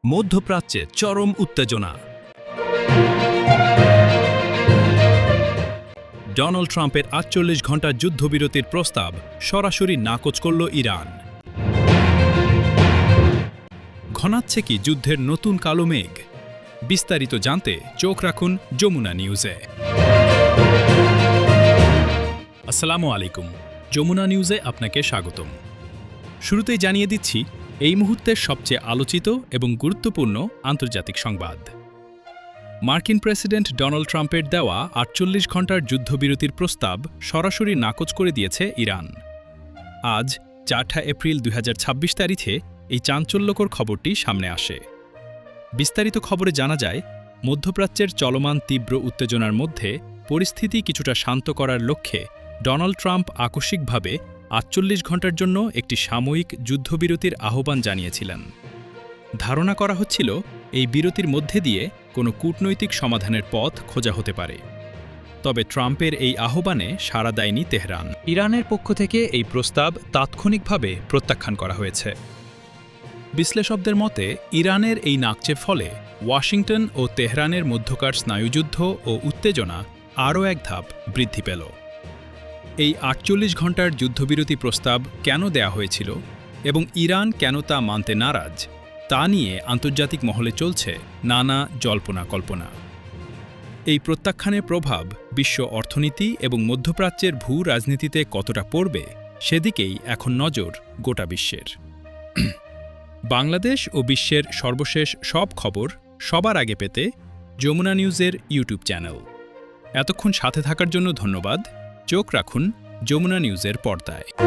মধ্যপ্রাচ্যে চরম উত্তেজনা। ডোনাল্ড ট্রাম্পের ৪৮ ঘণ্টার যুদ্ধবিরতির প্রস্তাব সরাসরি নাকচ করল ইরান। ঘনাচ্ছে কি যুদ্ধের নতুন কালো মেঘ? বিস্তারিত জানতে চোখ রাখুন যমুনা নিউজে। আসসালামু আলাইকুম, যমুনা নিউজে আপনাকে স্বাগতম। শুরুতেই জানিয়ে দিচ্ছি এই মুহূর্তের সবচেয়ে আলোচিত এবং গুরুত্বপূর্ণ আন্তর্জাতিক সংবাদ। মার্কিন প্রেসিডেন্ট ডোনাল্ড ট্রাম্পের দেওয়া ৪৮ ঘণ্টার যুদ্ধবিরতির প্রস্তাব সরাসরি নাকচ করে দিয়েছে ইরান। আজ ৪ এপ্রিল ২০২৬ তারিখে এই চাঞ্চল্যকর খবরটি সামনে আসে। বিস্তারিত খবরে জানা যায়, মধ্যপ্রাচ্যের চলমান তীব্র উত্তেজনার মধ্যে পরিস্থিতি কিছুটা শান্ত করার লক্ষ্যে ডোনাল্ড ট্রাম্প আকস্মিকভাবে ৪৮ ঘণ্টার জন্য একটি সাময়িক যুদ্ধবিরতির আহ্বান জানিয়েছিলেন। ধারণা করা হচ্ছিল এই বিরতির মধ্যে দিয়ে কোনো কূটনৈতিক সমাধানের পথ খোঁজা হতে পারে। তবে ট্রাম্পের এই আহ্বানে সাড়া দেয়নি তেহরান। ইরানের পক্ষ থেকে এই প্রস্তাব তাৎক্ষণিকভাবে প্রত্যাখ্যান করা হয়েছে। বিশ্লেষকদের মতে, ইরানের এই নাকচের ফলে ওয়াশিংটন ও তেহরানের মধ্যকার স্নায়ুযুদ্ধ ও উত্তেজনা আরও এক ধাপ বৃদ্ধি পেল। এই ৪৮ ঘণ্টার যুদ্ধবিরতি প্রস্তাব কেন দেয়া হয়েছিল এবং ইরান কেন তা মানতে নারাজ, তা নিয়ে আন্তর্জাতিক মহলে চলছে নানা জল্পনা-কল্পনা। এই প্রত্যাখ্যানের প্রভাব বিশ্ব অর্থনীতি এবং মধ্যপ্রাচ্যের ভূ-রাজনীতিতে কতটা পড়বে, সেদিকেই এখন নজর গোটা বিশ্বের। বাংলাদেশ ও বিশ্বের সর্বশেষ সব খবর সবার আগে পেতে যমুনা নিউজের ইউটিউব চ্যানেল। এতক্ষণ সাথে থাকার জন্য ধন্যবাদ। চোখ রাখুন যমুনা নিউজের পর্দায়।